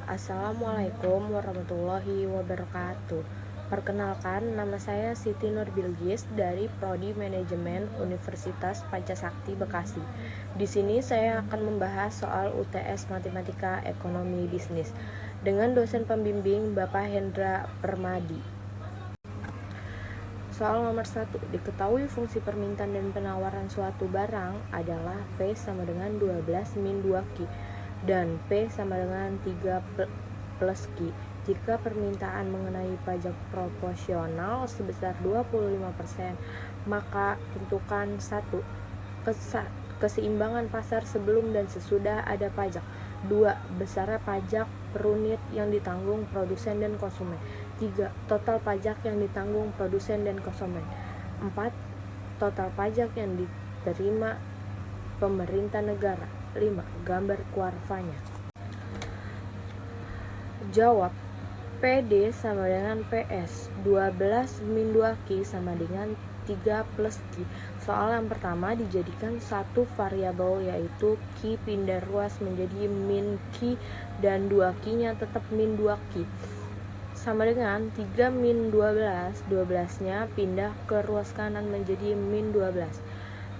Assalamualaikum warahmatullahi wabarakatuh. Perkenalkan, nama saya Siti Nur Bilgis dari Prodi Manajemen Universitas Pancasakti Bekasi. Di sini saya akan membahas soal UTS Matematika Ekonomi Bisnis dengan dosen pembimbing Bapak Hendra Permadi. Soal nomor 1, diketahui fungsi permintaan dan penawaran suatu barang adalah P sama dengan 12 min 2Q dan P sama dengan 3 plus Q. Jika permintaan mengenai pajak proporsional sebesar 25%, maka tentukan 1. Keseimbangan pasar sebelum dan sesudah ada pajak. 2. Besarnya pajak per unit yang ditanggung produsen dan konsumen. 3. Total pajak yang ditanggung produsen dan konsumen. 4. Total pajak yang diterima pemerintah negara. 5. Gambar kuarfanya. Jawab. PD sama dengan PS. 12 min 2Q sama dengan 3 plus Q. Soal yang pertama dijadikan satu variabel yaitu Q pindah ruas menjadi min Q dan 2Q-nya tetap min 2Q. Sama dengan 3 min 12, 12-nya pindah ke ruas kanan menjadi min 12.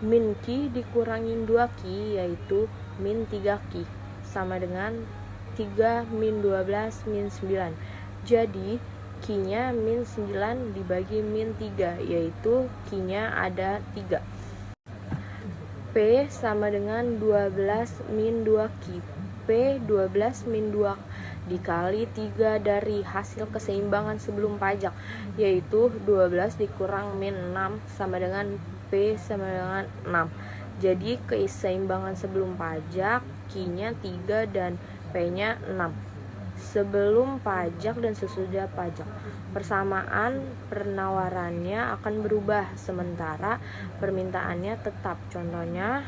Min Q dikurangin 2Q yaitu min 3Q. Sama dengan 3 min 12 min 9. Jadi Q-nya min 9 dibagi min 3 yaitu Q-nya ada 3. P sama dengan 12 min 2Q. P 12 min 2 dikali 3 dari hasil keseimbangan sebelum pajak yaitu 12 dikurang min 6 sama dengan P sama dengan 6. Jadi keseimbangan sebelum pajak Q-nya 3 dan P-nya 6. Sebelum pajak dan sesudah pajak. Persamaan penawarannya akan berubah sementara permintaannya tetap. Contohnya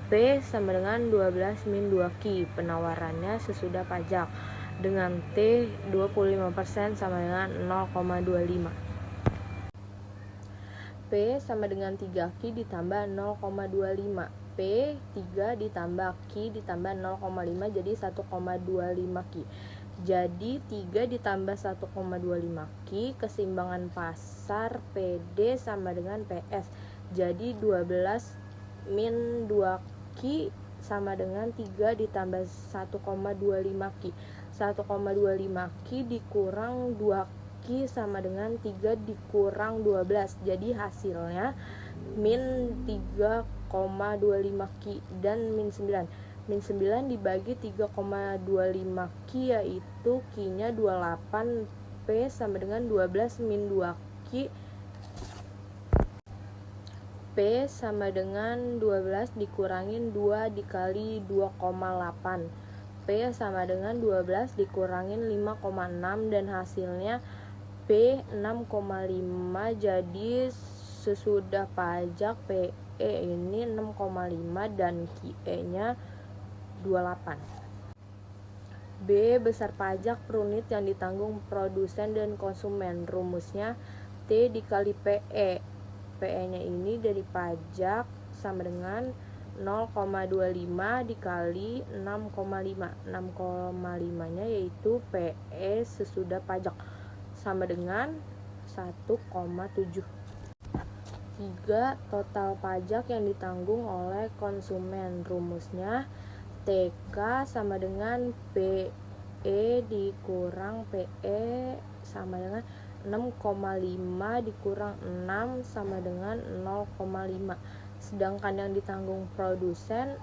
P sama dengan 12 min 2Q, penawarannya sesudah pajak dengan T 25% sama dengan 0,25. P sama dengan 3Q ditambah 0,25. P 3 ditambah Q ditambah 0,5 jadi 1,25Q. Jadi 3 ditambah 1,25Q, keseimbangan pasar PD sama dengan PS. Jadi 12 min 2Q sama dengan 3 ditambah 1,25Q. 1,25Q dikurang 2Q sama dengan 3 dikurang 12. Jadi hasilnya min 3,25Q dan min 9. Min 9 dibagi 3,25Q yaitu Q-nya 28. P sama dengan 12 min 2Q. P sama dengan 12 dikurangin 2 dikali 2,8. P sama dengan 12 dikurangin 5,6 dan hasilnya P 6,5. Jadi sesudah pajak PE ini 6,5 dan QE-nya 28. B. Besar pajak per unit yang ditanggung produsen dan konsumen. Rumusnya T dikali PE. PE-nya ini dari pajak sama dengan 0,25 dikali 6,5. 6,5-nya yaitu PE sesudah pajak sama dengan 1,7. 3. Total pajak yang ditanggung oleh konsumen. Rumusnya TK sama dengan PE dikurang PE sama dengan 6,5 dikurang 6 sama dengan 0,5. Sedangkan yang ditanggung produsen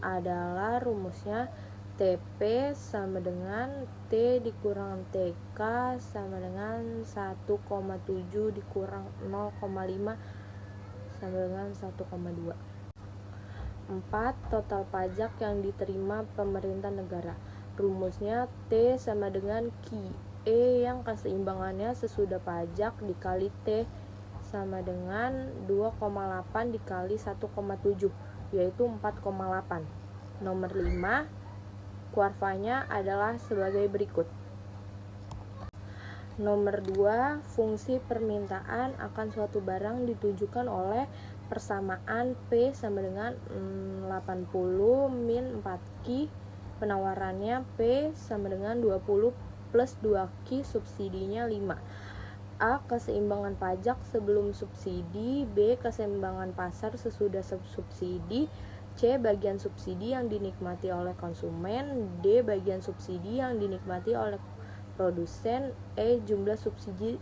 adalah rumusnya TP sama dengan T dikurang TK sama dengan 1,7 dikurang 0,5 sama dengan 1,2. 4. Total pajak yang diterima pemerintah negara. Rumusnya T sama dengan QE yang keseimbangannya sesudah pajak dikali T sama dengan 2,8 dikali 1,7 yaitu 4,8. Nomor 5, kuarfanya adalah sebagai berikut. Nomor 2, fungsi permintaan akan suatu barang ditujukan oleh persamaan P sama dengan 80 min 4Q penawarannya P sama dengan 20 plus 2Q, subsidinya 5. A. Keseimbangan pajak sebelum subsidi. B. Keseimbangan pasar sesudah subsidi. C. Bagian subsidi yang dinikmati oleh konsumen. D. Bagian subsidi yang dinikmati oleh produsen. E. Jumlah subsidi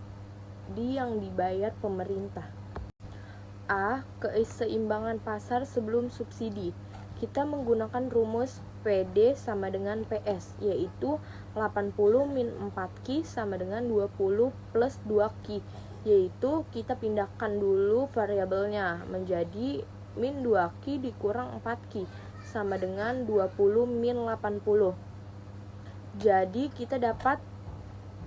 yang dibayar pemerintah. A. Keseimbangan pasar sebelum subsidi. Kita menggunakan rumus PD sama dengan PS, yaitu 80 min 4Q sama dengan 20 plus 2Q, yaitu kita pindahkan dulu variabelnya menjadi min 2Q dikurang 4Q sama dengan 20 min 80. Jadi kita dapat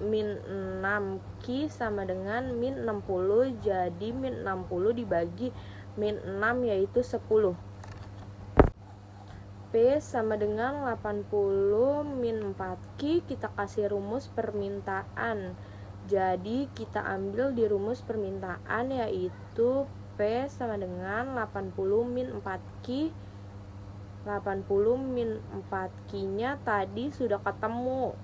min 6Q sama dengan min 60, jadi min 60 dibagi min 6 yaitu 10. P sama dengan 80 min 4Q, kita kasih rumus permintaan. Jadi kita ambil di rumus permintaan yaitu P sama dengan 80 min 4Q. 80 min 4Q-nya tadi sudah ketemu.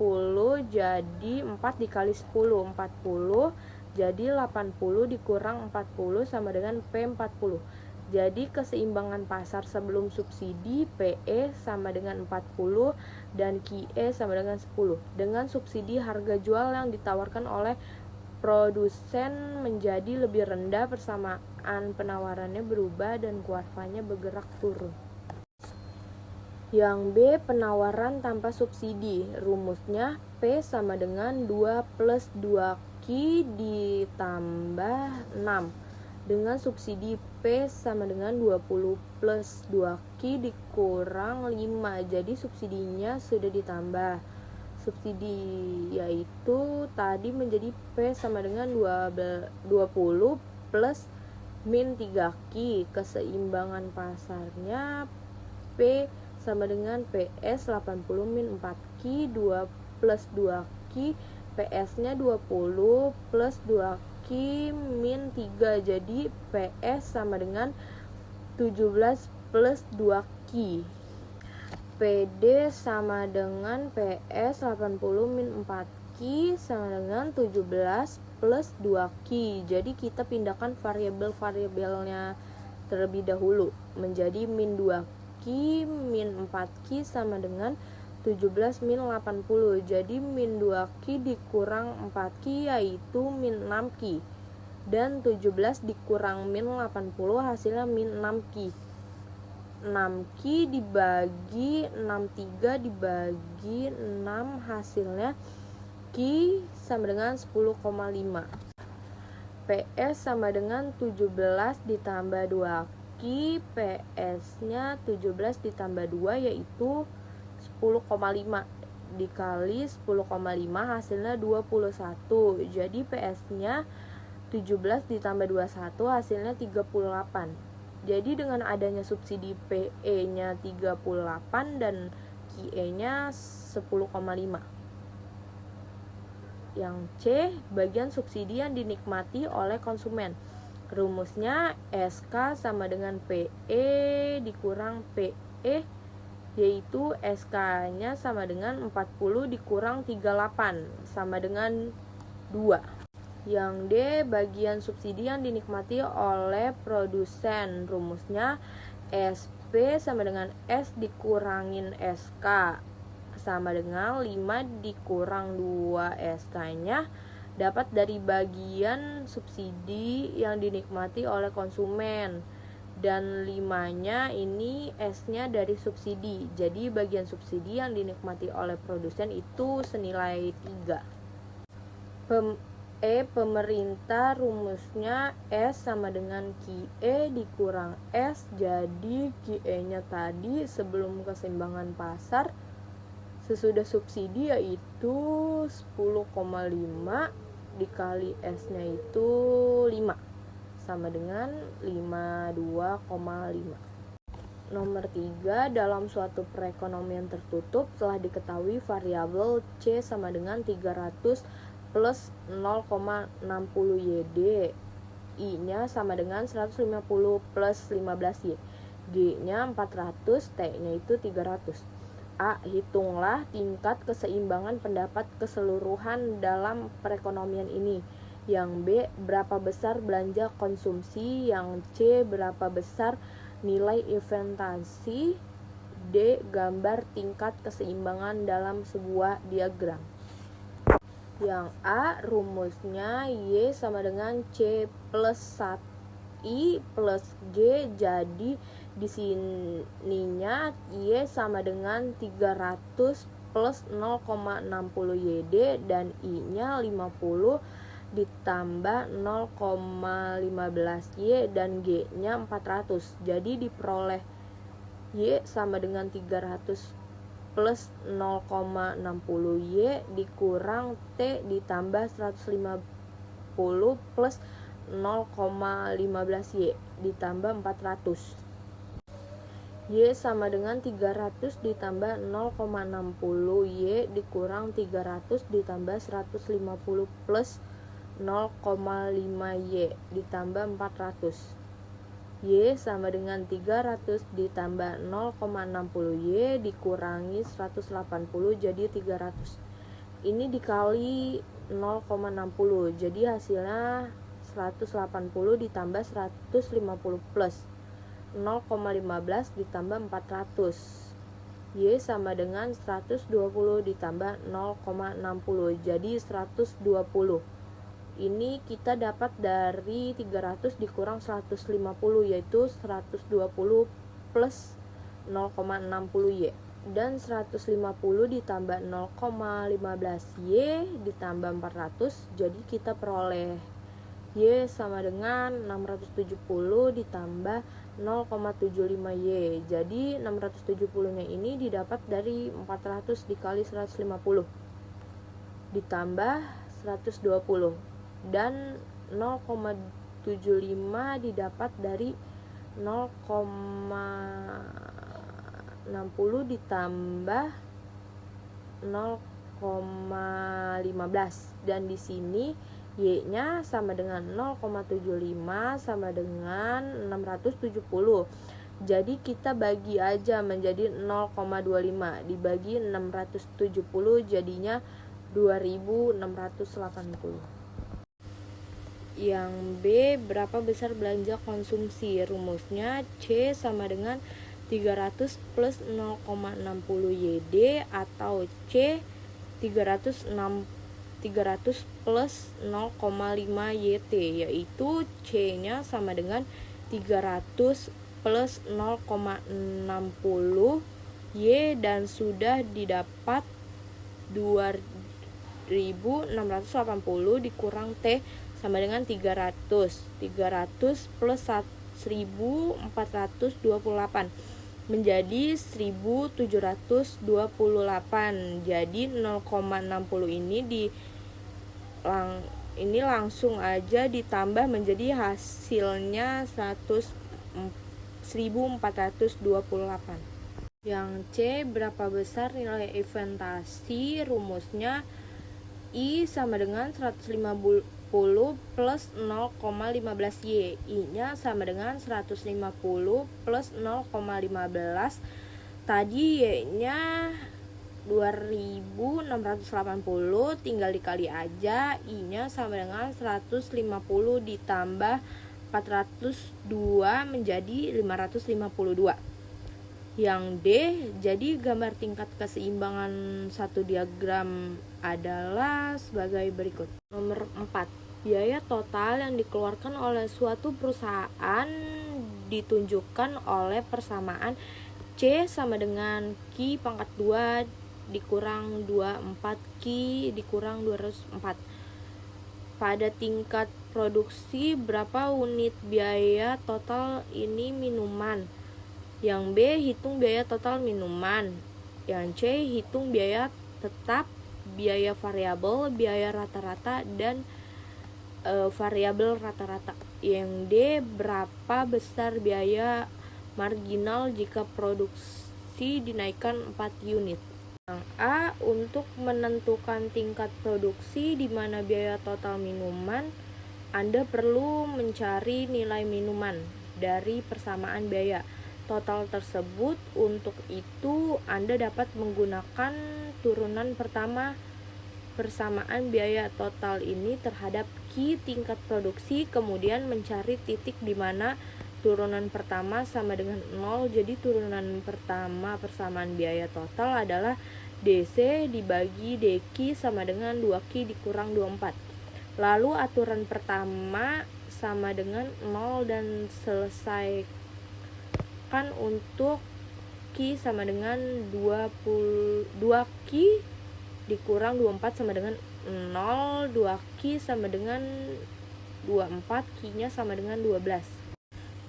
10 jadi 4 dikali 10, 40. Jadi 80 dikurang 40 sama dengan P40. Jadi keseimbangan pasar sebelum subsidi PE sama dengan 40 dan QE sama dengan 10. Dengan subsidi harga jual yang ditawarkan oleh produsen menjadi lebih rendah, persamaan penawarannya berubah dan kuarvanya bergerak turun. Yang B, penawaran tanpa subsidi. Rumusnya P sama dengan 2 plus 2Q ditambah 6. Dengan subsidi P sama dengan 20 plus 2Q dikurang 5. Jadi subsidinya sudah ditambah. Subsidi yaitu tadi menjadi P sama dengan 20 plus min 3Q. Keseimbangan pasarnya P sama dengan PS 80 min 4Q 2 plus 2Q, PS-nya 20 plus 2Q min 3, jadi PS sama dengan 17 plus 2Q. PD sama dengan PS 80 min 4Q sama dengan 17 plus 2Q. Jadi kita pindahkan variabel-variabelnya terlebih dahulu menjadi min 2Q min 4Q sama dengan 17 min 80. Jadi min 2Q dikurang 4Q yaitu min 6Q. Dan 17 dikurang min 80 hasilnya min 6Q. 6Q dibagi 63 dibagi 6 hasilnya Q sama dengan 10,5. PS sama dengan 17 ditambah 2Q, PS-nya 17 ditambah 2 yaitu 10,5 dikali 10,5 hasilnya 21. Jadi PS-nya 17 ditambah 21 hasilnya 38. Jadi dengan adanya subsidi PE-nya 38 dan QE-nya 10,5. Yang C, bagian subsidi yang dinikmati oleh konsumen. Rumusnya SK sama dengan PE dikurang PE, yaitu SK-nya sama dengan 40 dikurang 38 sama dengan 2. Yang D, bagian subsidi yang dinikmati oleh produsen. Rumusnya SP sama dengan S dikurangin SK sama dengan 5 dikurang 2 SK-nya dapat dari bagian subsidi yang dinikmati oleh konsumen, dan 5-nya ini S-nya dari subsidi. Jadi bagian subsidi yang dinikmati oleh produsen itu senilai 3. Pemerintah, rumusnya S sama dengan QE dikurang S. Jadi QE-nya tadi sebelum keseimbangan pasar sesudah subsidi yaitu 10,5 dikali S-nya itu 5 sama dengan 52,5. Nomor 3, dalam suatu perekonomian tertutup telah diketahui variabel C sama dengan 300 plus 0,60 YD, I-nya sama dengan 150 plus 15Y, G-nya 400, T-nya itu 300. A. Hitunglah tingkat keseimbangan pendapat keseluruhan dalam perekonomian ini. Yang B. Berapa besar belanja konsumsi. Yang C. Berapa besar nilai investasi. D. Gambar tingkat keseimbangan dalam sebuah diagram. Yang A, rumusnya Y sama dengan C plus 1 I plus G. Jadi di sininya Y sama dengan 300 plus 0,60 YD dan I nya 50 ditambah 0,15 Y dan G nya 400. Jadi diperoleh Y sama dengan 300 plus 0,60 Y dikurang T ditambah 150 plus 0,15 Y ditambah 400. Y sama dengan 300 ditambah 0,60 Y dikurang 300 ditambah 150 plus 0,5 Y ditambah 400. Y sama dengan 300 ditambah 0,60 Y dikurangi 180 jadi 300. Ini dikali 0,60 jadi hasilnya 180 ditambah 150 plus 0,15 ditambah 400. Y sama dengan 120 ditambah 0,60 jadi 120. Ini kita dapat dari 300 dikurang 150 yaitu 120 plus 0,60 Y dan 150 ditambah 0,15 Y ditambah 400 jadi kita peroleh Y sama dengan 670 ditambah 0,75 Y. Jadi 670 nya ini didapat dari 400 dikali 150 ditambah 120 dan 0,75 didapat dari 0,60 ditambah 0,15 dan di sini Y-nya sama dengan 0,75 sama dengan 670. Jadi kita bagi aja menjadi 0,25 dibagi 670 jadinya 2680. Yang B, berapa besar belanja konsumsi? Rumusnya C sama dengan 300 plus 0,60 YD atau C 300 plus 0,5 YT, yaitu C nya sama dengan 300 plus 0,60 Y dan sudah didapat 2680 dikurang T sama dengan 300 plus 1428 menjadi 1728. Jadi 0,60 ini langsung aja ditambah menjadi hasilnya 1428. Yang C, berapa besar nilai investasi? Rumusnya I sama dengan 150 plus 0,15 Y. I-nya sama dengan 150 plus 0,15. Tadi Y-nya 2680 tinggal dikali aja. I-nya sama dengan 150 ditambah 402 menjadi 552. Yang D, jadi gambar tingkat keseimbangan satu diagram adalah sebagai berikut. Nomor 4, biaya total yang dikeluarkan oleh suatu perusahaan ditunjukkan oleh persamaan C sama dengan Q pangkat 2 dikurang 24 Q dikurang 204. Pada tingkat produksi berapa unit biaya total ini minuman? Yang B, hitung biaya total minuman. Yang C, hitung biaya tetap, biaya variabel, biaya rata-rata, dan variabel rata-rata. Yang D, berapa besar biaya marginal jika produksi dinaikkan 4 unit. Yang A, untuk menentukan tingkat produksi di mana biaya total minuman, Anda perlu mencari nilai minuman dari persamaan biaya. total tersebut. Untuk itu Anda dapat menggunakan turunan pertama persamaan biaya total ini terhadap Q tingkat produksi, kemudian mencari titik di mana turunan pertama sama dengan 0. Jadi turunan pertama persamaan biaya total adalah DC dibagi DQ sama dengan 2Q dikurang 24. Lalu aturan pertama sama dengan 0 dan selesaikan untuk Q sama dengan 2Q dikurang 24 sama dengan 0, 2Q sama dengan 24, Q-nya sama dengan 12.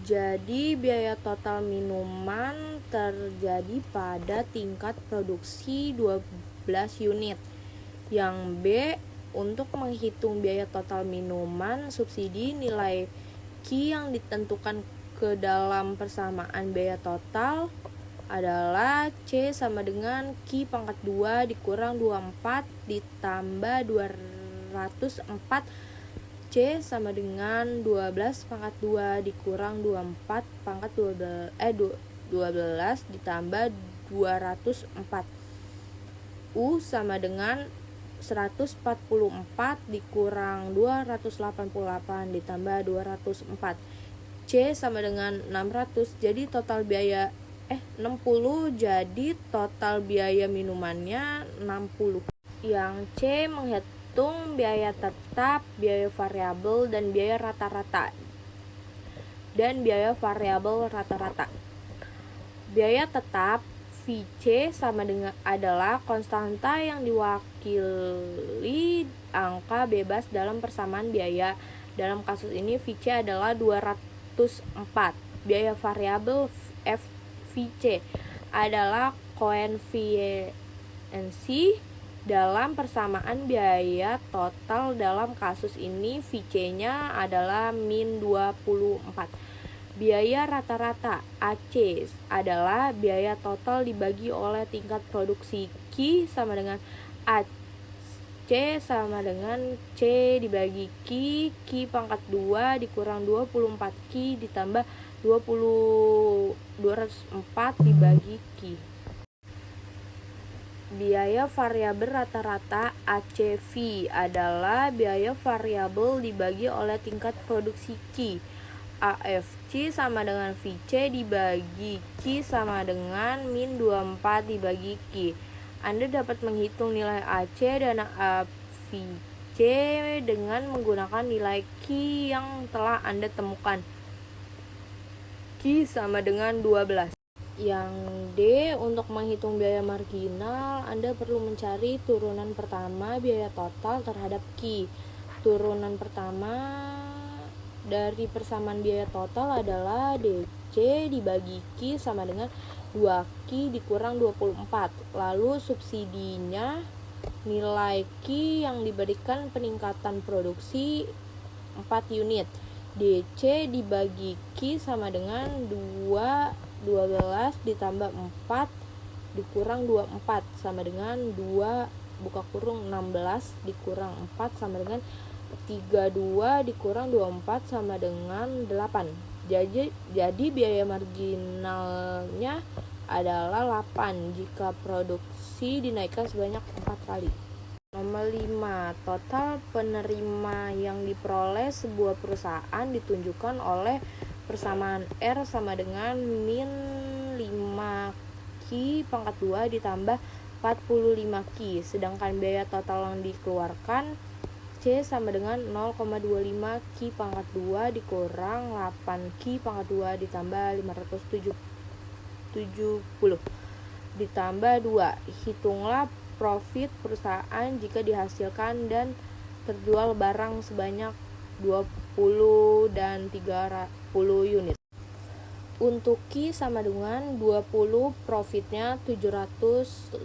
Jadi biaya total minuman terjadi pada tingkat produksi 12 unit. Yang B, untuk menghitung biaya total minuman subsidi, nilai Q yang ditentukan ke dalam persamaan biaya total adalah C sama dengan Q pangkat 2 dikurang 24 ditambah 204. C sama dengan 12 pangkat 2 dikurang 24 pangkat 12 ditambah 204. U sama dengan 144 dikurang 288 ditambah 204. C sama dengan 600. Jadi total biaya 60, jadi total biaya minumannya 60. Yang C, menghitung biaya tetap, biaya variabel, dan biaya rata-rata. Biaya tetap VC sama dengan adalah konstanta yang diwakili angka bebas dalam persamaan biaya. Dalam kasus ini VC adalah 204. Biaya variabel VC adalah koefisiensi dalam persamaan biaya total. Dalam kasus ini VC-nya adalah min 24. Biaya rata-rata AC adalah biaya total dibagi oleh tingkat produksi. Q sama dengan AC sama dengan C dibagi Q, Q pangkat 2 dikurang 24 Q ditambah 204 dibagi Q. Biaya variabel rata-rata ACV adalah biaya variabel dibagi oleh tingkat produksi Q. AFC sama dengan VC dibagi Q sama dengan min 24 dibagi Q. Anda dapat menghitung nilai AC dan AVC dengan menggunakan nilai Q yang telah Anda temukan. Q sama dengan 12. Yang D, untuk menghitung biaya marginal, Anda perlu mencari turunan pertama biaya total terhadap Q. Turunan pertama dari persamaan biaya total adalah DC dibagi Q sama dengan 2Q dikurang 24. Lalu subsidinya nilai Q yang diberikan peningkatan produksi 4 unit. DC dibagi Q sama dengan 12 ditambah 4 dikurang 24 sama dengan 2 buka kurung 16 dikurang 4 sama dengan 32 dikurang 24 sama dengan 8. Jadi biaya marginalnya adalah 8 jika produksi dinaikkan sebanyak 4 kali. Nomor 5, total penerima yang diperoleh sebuah perusahaan ditunjukkan oleh persamaan R sama dengan min 5Q pangkat 2 ditambah 45Q. Sedangkan biaya total yang dikeluarkan C sama dengan 0,25Q pangkat 2 dikurang 8Q pangkat 2 ditambah 570 ditambah 2. Hitunglah profit perusahaan jika dihasilkan dan terjual barang sebanyak 20 dan 30 unit. Untuk Q sama dengan 20, profitnya 750,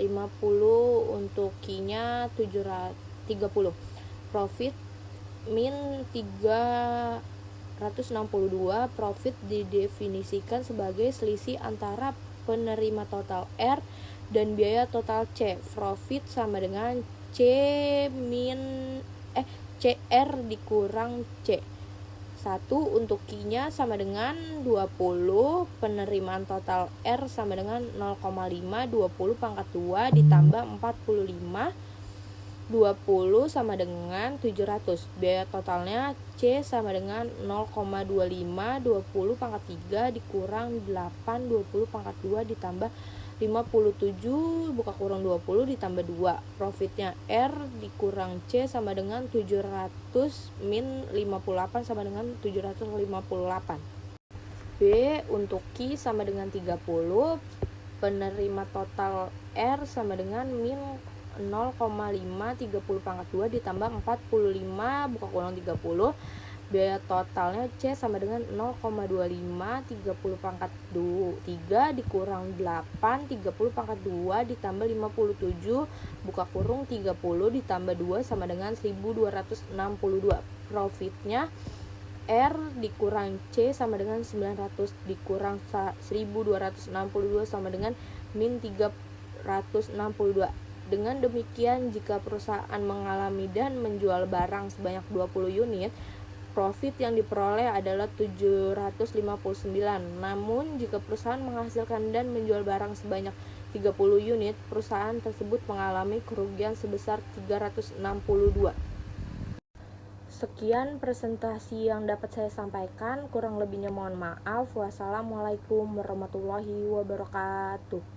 untuk Q-nya 30. Profit min 362. Profit didefinisikan sebagai selisih antara penerima total R dan biaya total C. Profit sama dengan CR dikurang C. 1 untuk Q-nya sama dengan 20, penerimaan total R sama dengan 0,5, 20 pangkat 2 ditambah 45, 20 sama dengan 700. Biaya totalnya C sama dengan 0,25, 20 pangkat 3 dikurang 8, 20 pangkat 2 ditambah 57, buka kurung 20 ditambah 2. Profitnya R dikurang C sama dengan 700 min 58 sama dengan 758. B untuk Q sama dengan 30, penerima total R sama dengan min 0,5, 30 pangkat 2 ditambah 45, buka kurung 30. Biaya totalnya C sama dengan 0,25, 30 pangkat 3 dikurang 8, 30 pangkat 2 ditambah 57, buka kurung 30 ditambah 2 sama dengan 1262. Profitnya R dikurang C sama dengan 900 dikurang 1262 sama dengan min 362. Dengan demikian, jika perusahaan mengalami dan menjual barang sebanyak 20 unit, profit yang diperoleh adalah 759. Namun, jika perusahaan menghasilkan dan menjual barang sebanyak 30 unit, perusahaan tersebut mengalami kerugian sebesar 362. Sekian presentasi yang dapat saya sampaikan, kurang lebihnya mohon maaf. Wassalamualaikum warahmatullahi wabarakatuh.